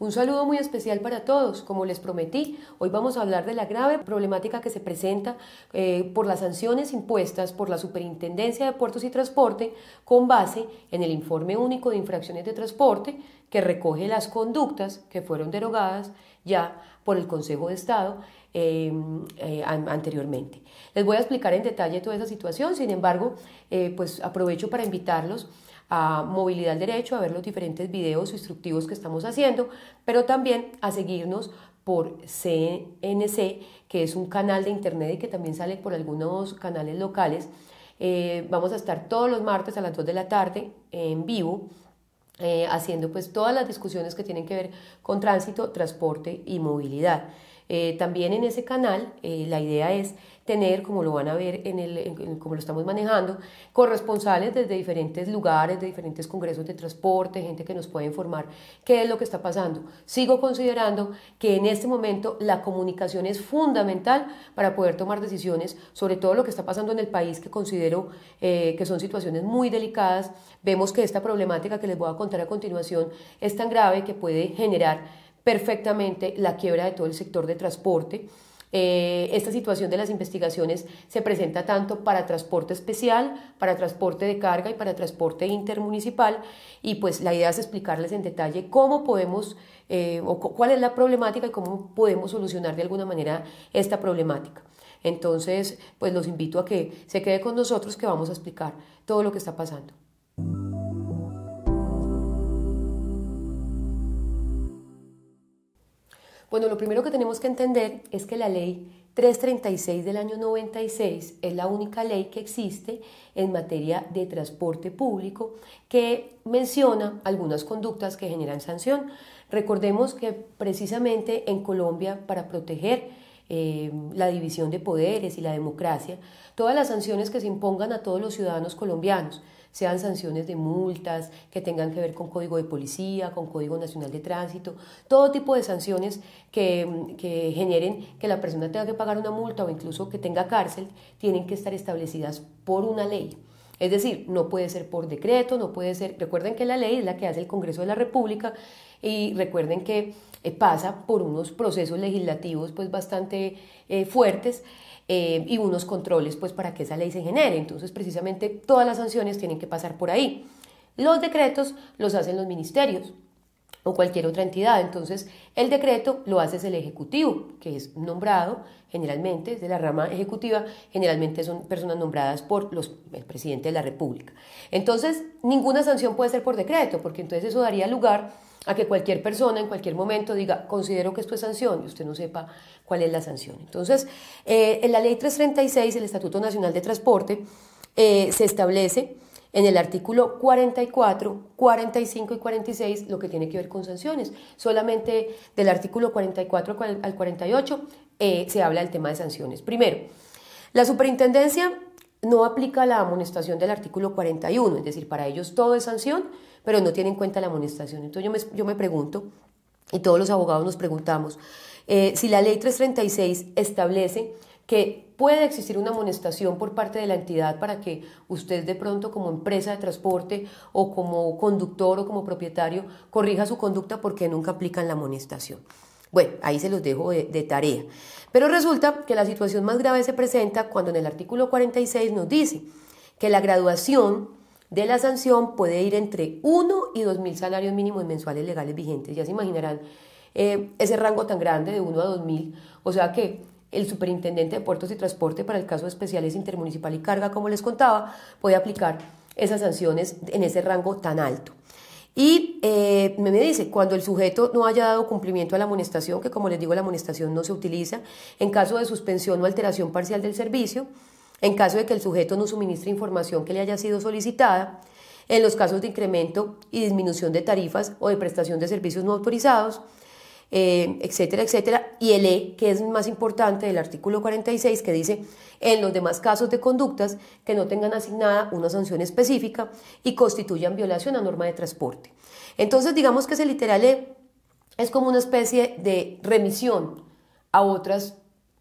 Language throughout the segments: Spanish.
Un saludo muy especial para todos. Como les prometí, hoy vamos a hablar de la grave problemática que se presenta por las sanciones impuestas por la Superintendencia de Puertos y Transporte con base en el Informe Único de Infracciones de Transporte que recoge las conductas que fueron derogadas ya por el Consejo de Estado anteriormente. Les voy a explicar en detalle toda esa situación, sin embargo, pues aprovecho para invitarlos a Movilidad al Derecho, a ver los diferentes videos instructivos que estamos haciendo, pero también a seguirnos por CNC, que es un canal de internet y que también sale por algunos canales locales. Vamos a estar todos los martes a las 2 de la tarde en vivo, haciendo pues todas las discusiones que tienen que ver con tránsito, transporte y movilidad. También en ese canal la idea es tener, como lo van a ver como lo estamos manejando, corresponsales desde diferentes lugares, de diferentes congresos de transporte, gente que nos puede informar qué es lo que está pasando. Sigo considerando que en este momento la comunicación es fundamental para poder tomar decisiones sobre todo lo que está pasando en el país, que considero que son situaciones muy delicadas. Vemos que esta problemática que les voy a contar a continuación es tan grave que puede generar perfectamente la quiebra de todo el sector de transporte. Esta situación de las investigaciones se presenta tanto para transporte especial, para transporte de carga y para transporte intermunicipal, y pues la idea es explicarles en detalle cómo podemos cuál es la problemática y cómo podemos solucionar de alguna manera esta problemática. Entonces, pues los invito a que se quede con nosotros, que vamos a explicar todo lo que está pasando. Bueno, lo primero que tenemos que entender es que la ley 336 del año 96 es la única ley que existe en materia de transporte público que menciona algunas conductas que generan sanción. Recordemos que precisamente en Colombia, para proteger la división de poderes y la democracia, todas las sanciones que se impongan a todos los ciudadanos colombianos, sean sanciones de multas que tengan que ver con Código de Policía, con Código Nacional de Tránsito, todo tipo de sanciones que generen que la persona tenga que pagar una multa o incluso que tenga cárcel, tienen que estar establecidas por una ley. Es decir, no puede ser por decreto, no puede ser. Recuerden que la ley es la que hace el Congreso de la República, y recuerden que pasa por unos procesos legislativos pues bastante fuertes, y unos controles pues para que esa ley se genere. Entonces precisamente todas las sanciones tienen que pasar por ahí. Los decretos los hacen los ministerios o cualquier otra entidad. Entonces el decreto lo hace el Ejecutivo, que es nombrado generalmente, es de la rama ejecutiva, generalmente son personas nombradas por el presidente de la República. Entonces ninguna sanción puede ser por decreto, porque entonces eso daría lugar a que cualquier persona en cualquier momento diga, considero que esto es sanción, y usted no sepa cuál es la sanción. Entonces, en la ley 336, el Estatuto Nacional de Transporte, se establece en el artículo 44, 45 y 46 lo que tiene que ver con sanciones. Solamente del artículo 44 al 48 se habla del tema de sanciones. Primero, la superintendencia no aplica la amonestación del artículo 41, es decir, para ellos todo es sanción, pero no tiene en cuenta la amonestación. Entonces yo me pregunto, y todos los abogados nos preguntamos, si la ley 336 establece que puede existir una amonestación por parte de la entidad para que usted de pronto como empresa de transporte o como conductor o como propietario corrija su conducta, porque nunca aplican la amonestación. Bueno, ahí se los dejo de tarea. Pero resulta que la situación más grave se presenta cuando en el artículo 46 nos dice que la graduación de la sanción puede ir entre 1 y 2.000 salarios mínimos mensuales legales vigentes. Ya se imaginarán ese rango tan grande de 1 a 2.000, o sea que el superintendente de Puertos y Transporte, para el caso de especiales intermunicipal y carga, como les contaba, puede aplicar esas sanciones en ese rango tan alto. Y me dice, cuando el sujeto no haya dado cumplimiento a la amonestación, que como les digo la amonestación no se utiliza, en caso de suspensión o alteración parcial del servicio, en caso de que el sujeto no suministre información que le haya sido solicitada, en los casos de incremento y disminución de tarifas o de prestación de servicios no autorizados, etcétera, etcétera, y el que es más importante, del artículo 46, que dice en los demás casos de conductas que no tengan asignada una sanción específica y constituyan violación a norma de transporte. Entonces digamos que ese literal es como una especie de remisión a otros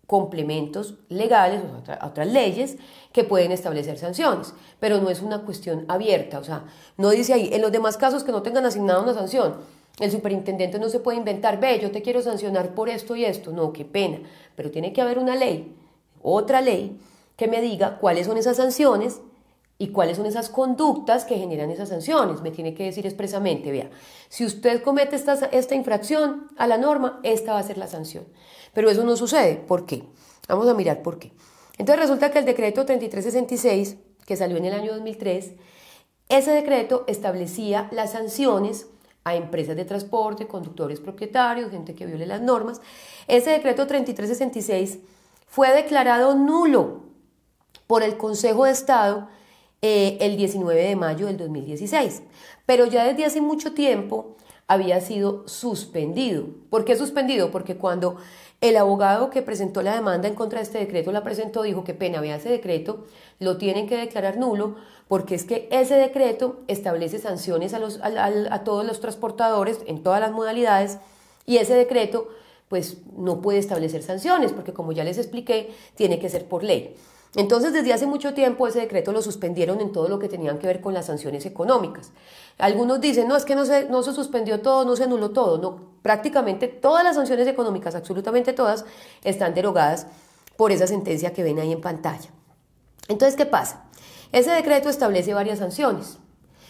complementos legales, a otras leyes que pueden establecer sanciones, pero no es una cuestión abierta, o sea, no dice ahí, en los demás casos que no tengan asignada una sanción. El superintendente no se puede inventar, ve, yo te quiero sancionar por esto y esto. No, qué pena. Pero tiene que haber una ley, otra ley, que me diga cuáles son esas sanciones y cuáles son esas conductas que generan esas sanciones. Me tiene que decir expresamente, vea, si usted comete esta infracción a la norma, esta va a ser la sanción. Pero eso no sucede. ¿Por qué? Vamos a mirar por qué. Entonces resulta que el decreto 3366, que salió en el año 2003, ese decreto establecía las sanciones a empresas de transporte, conductores propietarios, gente que viole las normas. Ese decreto 3366 fue declarado nulo por el Consejo de Estado el 19 de mayo del 2016, pero ya desde hace mucho tiempo había sido suspendido. ¿Por qué suspendido? Porque cuando el abogado que presentó la demanda en contra de este decreto la presentó, dijo que pena, vea, ese decreto lo tienen que declarar nulo porque es que ese decreto establece sanciones a todos los transportadores en todas las modalidades y ese decreto pues no puede establecer sanciones porque, como ya les expliqué, tiene que ser por ley. Entonces, desde hace mucho tiempo ese decreto lo suspendieron en todo lo que tenían que ver con las sanciones económicas. Algunos dicen, no, es que no se suspendió todo, no se anuló todo. No, prácticamente todas las sanciones económicas, absolutamente todas, están derogadas por esa sentencia que ven ahí en pantalla. Entonces, ¿qué pasa? Ese decreto establece varias sanciones.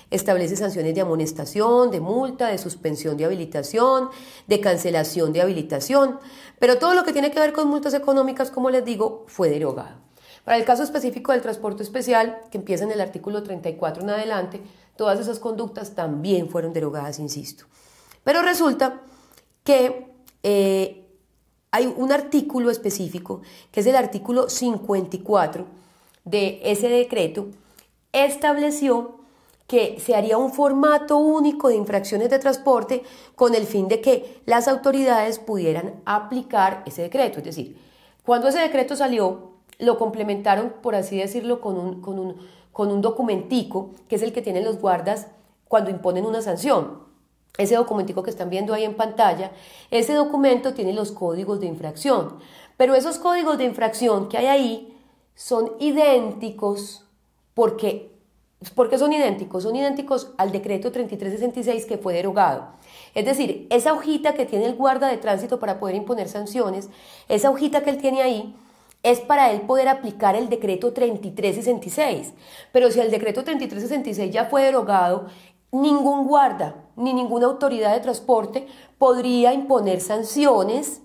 Establece sanciones de amonestación, de multa, de suspensión de habilitación, de cancelación de habilitación, pero todo lo que tiene que ver con multas económicas, como les digo, fue derogado. Para el caso específico del transporte especial, que empieza en el artículo 34 en adelante, todas esas conductas también fueron derogadas, insisto. Pero resulta que hay un artículo específico, que es el artículo 54 de ese decreto, estableció que se haría un formato único de infracciones de transporte con el fin de que las autoridades pudieran aplicar ese decreto. Es decir, cuando ese decreto salió, lo complementaron, por así decirlo, con un documentico, que es el que tienen los guardas cuando imponen una sanción. Ese documentico que están viendo ahí en pantalla, ese documento tiene los códigos de infracción, pero esos códigos de infracción que hay ahí son idénticos porque son idénticos. Son idénticos al decreto 3366 que fue derogado. Es decir, esa hojita que tiene el guarda de tránsito para poder imponer sanciones, esa hojita que él tiene ahí, es para él poder aplicar el decreto 3366. Pero si el decreto 3366 ya fue derogado, ningún guarda ni ninguna autoridad de transporte podría imponer sanciones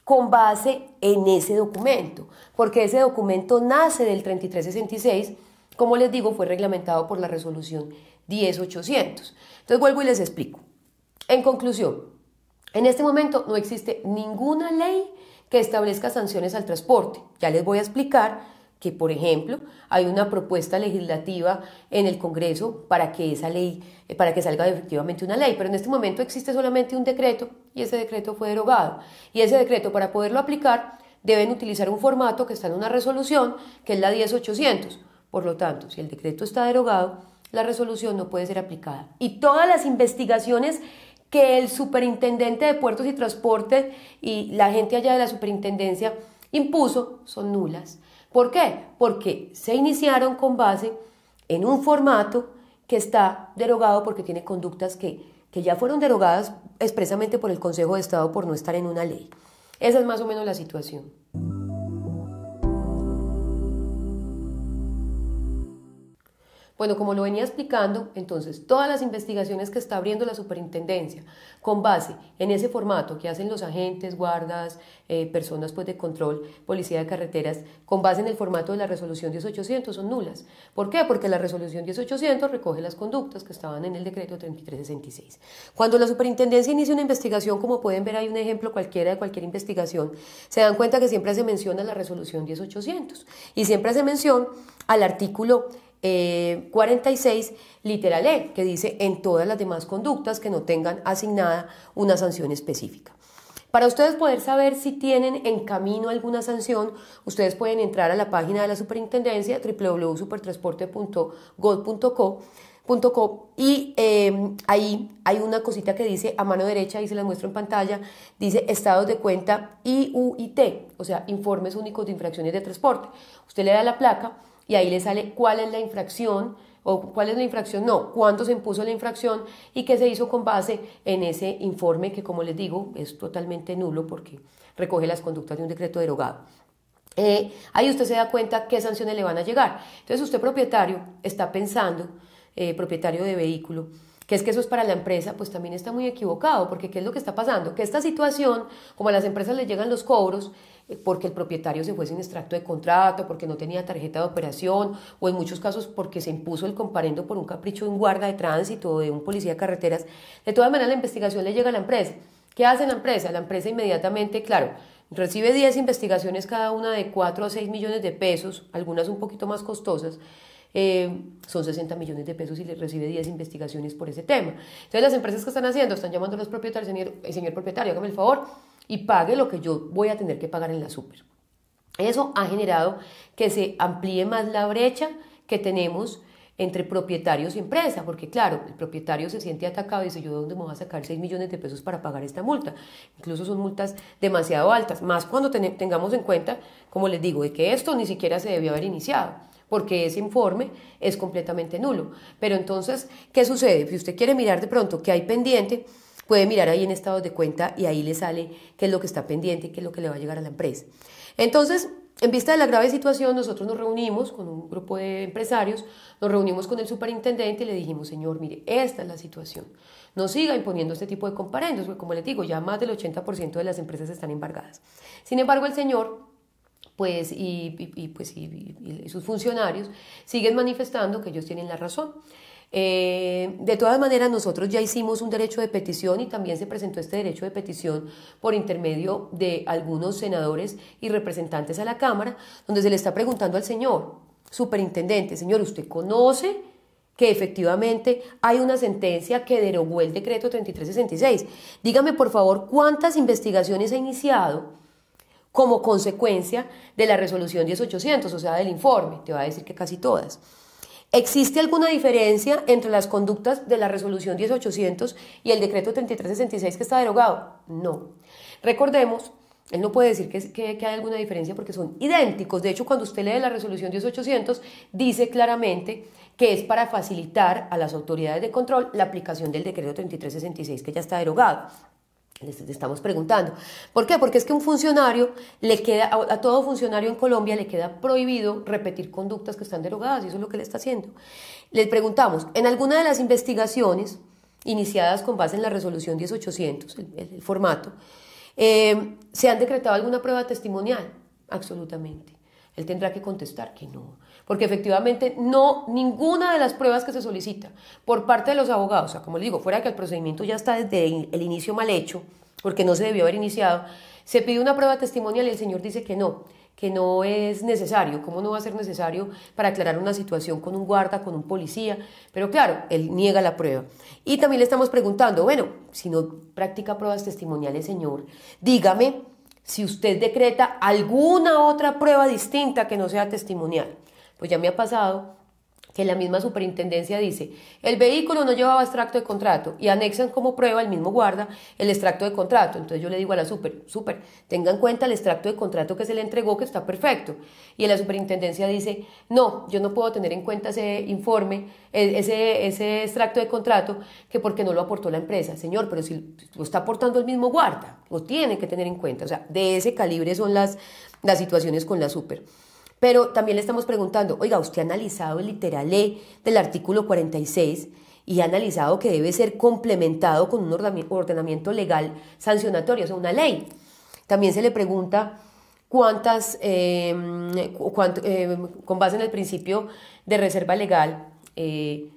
con base en ese documento, porque ese documento nace del 3366, como les digo, fue reglamentado por la resolución 10800. Entonces vuelvo y les explico. En conclusión, en este momento no existe ninguna ley que establezca sanciones al transporte. Ya les voy a explicar que, por ejemplo, hay una propuesta legislativa en el Congreso para que esa ley, para que salga efectivamente una ley, pero en este momento existe solamente un decreto y ese decreto fue derogado. Y ese decreto, para poderlo aplicar, deben utilizar un formato que está en una resolución, que es la 10800. Por lo tanto, si el decreto está derogado, la resolución no puede ser aplicada. Y todas las investigaciones que el superintendente de Puertos y Transporte y la gente allá de la superintendencia impuso son nulas. ¿Por qué? Porque se iniciaron con base en un formato que está derogado porque tiene conductas que ya fueron derogadas expresamente por el Consejo de Estado por no estar en una ley. Esa es más o menos la situación. Bueno, como lo venía explicando, entonces todas las investigaciones que está abriendo la superintendencia con base en ese formato que hacen los agentes, guardas, personas pues, de control, policía de carreteras, con base en el formato de la resolución 10800 son nulas. ¿Por qué? Porque la resolución 10800 recoge las conductas que estaban en el decreto 3366. Cuando la superintendencia inicia una investigación, como pueden ver hay un ejemplo cualquiera de cualquier investigación, se dan cuenta que siempre se menciona la resolución 10800 y siempre se menciona al artículo 46, literal E, que dice en todas las demás conductas que no tengan asignada una sanción específica. Para ustedes poder saber si tienen en camino alguna sanción, ustedes pueden entrar a la página de la superintendencia www.supertransporte.gov.co y ahí hay una cosita que dice a mano derecha, y se las muestro en pantalla, dice estados de cuenta IUIT, o sea, informes únicos de infracciones de transporte. Usted le da la placa y ahí le sale cuál es la infracción o cuál es la infracción, no, cuándo se impuso la infracción y qué se hizo con base en ese informe que, como les digo, es totalmente nulo porque recoge las conductas de un decreto derogado. Ahí usted se da cuenta qué sanciones le van a llegar. Entonces usted propietario está pensando, propietario de vehículo, que es que eso es para la empresa, pues también está muy equivocado, porque ¿qué es lo que está pasando? Que esta situación, como a las empresas les llegan los cobros, porque el propietario se fue sin extracto de contrato, porque no tenía tarjeta de operación, o en muchos casos porque se impuso el comparendo por un capricho de un guarda de tránsito o de un policía de carreteras, de todas maneras la investigación le llega a la empresa. ¿Qué hace la empresa? La empresa inmediatamente, claro, recibe 10 investigaciones, cada una de 4 a 6 millones de pesos, algunas un poquito más costosas, son 60 millones de pesos y le recibe 10 investigaciones por ese tema. Entonces las empresas que están haciendo, están llamando a los propietarios, señor propietario, hágame el favor y pague lo que yo voy a tener que pagar en la súper. Eso ha generado que se amplíe más la brecha que tenemos entre propietarios y empresa, porque claro, el propietario se siente atacado y dice, ¿yo de dónde me voy a sacar 6 millones de pesos para pagar esta multa? Incluso son multas demasiado altas, más cuando tengamos en cuenta, como les digo, de que esto ni siquiera se debió haber iniciado, porque ese informe es completamente nulo. Pero entonces, ¿qué sucede? Si usted quiere mirar de pronto qué hay pendiente, puede mirar ahí en estados de cuenta y ahí le sale qué es lo que está pendiente y qué es lo que le va a llegar a la empresa. Entonces, en vista de la grave situación, nosotros nos reunimos con un grupo de empresarios, nos reunimos con el superintendente y le dijimos, señor, mire, esta es la situación. No siga imponiendo este tipo de comparendos, porque como les digo, ya más del 80% de las empresas están embargadas. Sin embargo, el señor pues, y sus funcionarios siguen manifestando que ellos tienen la razón. De todas maneras, nosotros ya hicimos un derecho de petición y también se presentó este derecho de petición por intermedio de algunos senadores y representantes a la Cámara, donde se le está preguntando al señor superintendente, señor, ¿usted conoce que efectivamente hay una sentencia que derogó el decreto 3366? Dígame, por favor, ¿cuántas investigaciones ha iniciado como consecuencia de la resolución 10800, o sea, del informe? Te va a decir que casi todas. ¿Existe alguna diferencia entre las conductas de la resolución 10800 y el decreto 3366 que está derogado? No. Recordemos, él no puede decir que hay alguna diferencia porque son idénticos. De hecho, cuando usted lee la resolución 10800, dice claramente que es para facilitar a las autoridades de control la aplicación del decreto 3366 que ya está derogado. Les estamos preguntando. ¿Por qué? Porque es que un funcionario a todo funcionario en Colombia le queda prohibido repetir conductas que están derogadas y eso es lo que le está haciendo. Les preguntamos, ¿en alguna de las investigaciones iniciadas con base en la resolución 10800, el formato, se han decretado alguna prueba testimonial? Absolutamente. Él tendrá que contestar que no, porque efectivamente no, ninguna de las pruebas que se solicita por parte de los abogados, o sea, como le digo, fuera que el procedimiento ya está desde el inicio mal hecho, porque no se debió haber iniciado, se pide una prueba testimonial y el señor dice que no es necesario. ¿Cómo no va a ser necesario para aclarar una situación con un guarda, con un policía? Pero claro, él niega la prueba. Y también le estamos preguntando, bueno, si no practica pruebas testimoniales, señor, dígame si usted decreta alguna otra prueba distinta que no sea testimonial. Pues ya me ha pasado que la misma superintendencia dice, el vehículo no llevaba extracto de contrato y anexan como prueba el mismo guarda el extracto de contrato. Entonces yo le digo a la super, tenga en cuenta el extracto de contrato que se le entregó, que está perfecto. Y la superintendencia dice, no, yo no puedo tener en cuenta ese informe, ese extracto de contrato, que porque no lo aportó la empresa. Señor, pero si lo está aportando el mismo guarda, lo tiene que tener en cuenta. O sea, de ese calibre son las situaciones con la super. Pero también le estamos preguntando, oiga, ¿usted ha analizado el literal E del artículo 46 y ha analizado que debe ser complementado con un ordenamiento legal sancionatorio, o sea, una ley? También se le pregunta con base en el principio de reserva legal, ¿qué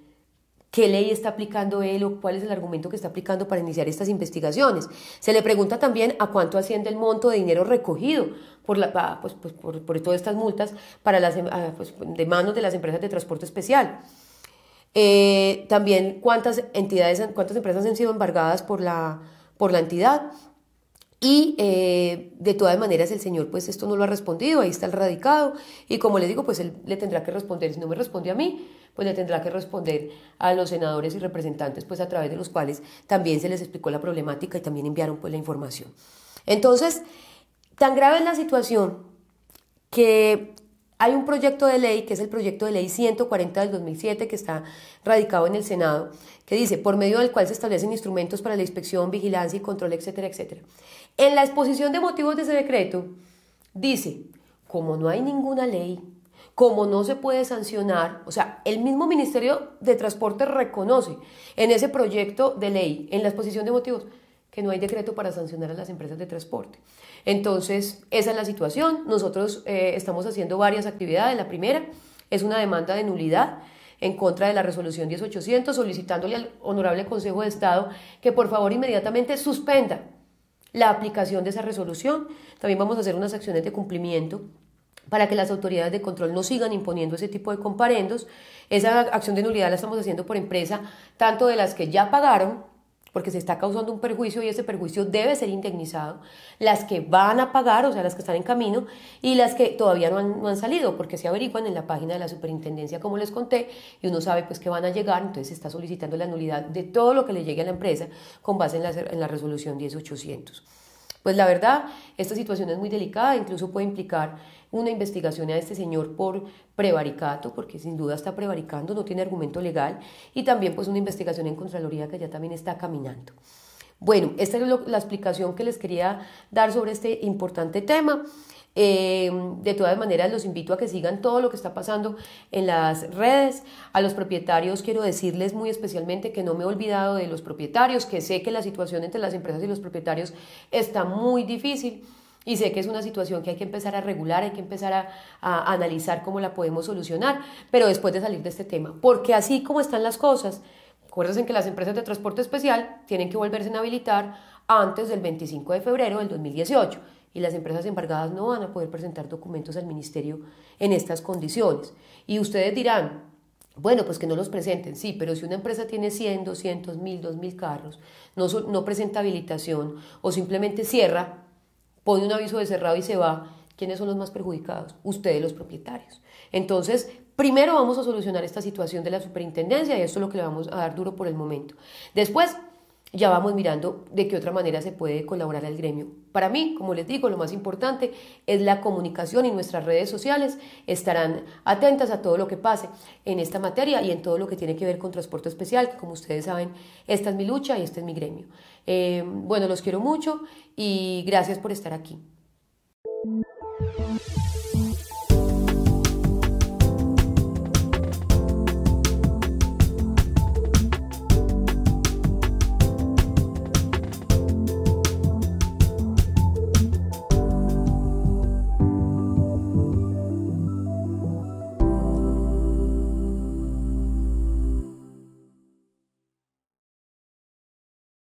ley está aplicando él o cuál es el argumento que está aplicando para iniciar estas investigaciones? Se le pregunta también a cuánto asciende el monto de dinero recogido por todas estas multas de manos de las empresas de transporte especial. También cuántas empresas han sido embargadas por la entidad. Y de todas maneras el señor pues esto no lo ha respondido, ahí está el radicado y como le digo pues él le tendrá que responder, si no me responde a mí pues le tendrá que responder a los senadores y representantes pues a través de los cuales también se les explicó la problemática y también enviaron pues la información. Entonces, tan grave es la situación que Hay un proyecto de ley, que es el proyecto de ley 140 del 2007, que está radicado en el Senado, que dice, por medio del cual se establecen instrumentos para la inspección, vigilancia y control, etcétera, etcétera. En la exposición de motivos de ese decreto, dice, como no hay ninguna ley, como no se puede sancionar, o sea, el mismo Ministerio de Transporte reconoce en ese proyecto de ley, en la exposición de motivos, que no hay decreto para sancionar a las empresas de transporte. Entonces, esa es la situación. Nosotros estamos haciendo varias actividades. La primera es una demanda de nulidad en contra de la resolución 10800, solicitándole al Honorable Consejo de Estado que por favor inmediatamente suspenda la aplicación de esa resolución. También vamos a hacer unas acciones de cumplimiento para que las autoridades de control no sigan imponiendo ese tipo de comparendos. Esa acción de nulidad la estamos haciendo por empresa, tanto de las que ya pagaron, porque se está causando un perjuicio y ese perjuicio debe ser indemnizado, las que van a pagar, o sea, las que están en camino, y las que todavía no han salido, porque se averiguan en la página de la superintendencia, como les conté, y uno sabe pues que van a llegar, entonces se está solicitando la nulidad de todo lo que le llegue a la empresa con base en la resolución 10800. Pues la verdad, esta situación es muy delicada, incluso puede implicar una investigación a este señor por prevaricato, porque sin duda está prevaricando, no tiene argumento legal, y también pues una investigación en Contraloría que ya también está caminando. Bueno, esta es la explicación que les quería dar sobre este importante tema. De todas maneras, los invito a que sigan todo lo que está pasando en las redes. A los propietarios quiero decirles muy especialmente que no me he olvidado de los propietarios, que sé que la situación entre las empresas y los propietarios está muy difícil y sé que es una situación que hay que empezar a regular, hay que empezar a analizar cómo la podemos solucionar, pero después de salir de este tema, porque así como están las cosas, acuérdense que las empresas de transporte especial tienen que volverse a habilitar antes del 25 de febrero del 2018 y las empresas embargadas no van a poder presentar documentos al ministerio en estas condiciones. Y ustedes dirán, bueno, pues que no los presenten, sí, pero si una empresa tiene 100, 200, 1000, 2000 carros, no presenta habilitación o simplemente cierra, pone un aviso de cerrado y se va, ¿quiénes son los más perjudicados? Ustedes, los propietarios. Entonces, primero vamos a solucionar esta situación de la superintendencia y esto es lo que le vamos a dar duro por el momento. Después, ya vamos mirando de qué otra manera se puede colaborar al gremio. Para mí, como les digo, lo más importante es la comunicación y nuestras redes sociales estarán atentas a todo lo que pase en esta materia y en todo lo que tiene que ver con transporte especial, que como ustedes saben, esta es mi lucha y este es mi gremio. Bueno, los quiero mucho y gracias por estar aquí.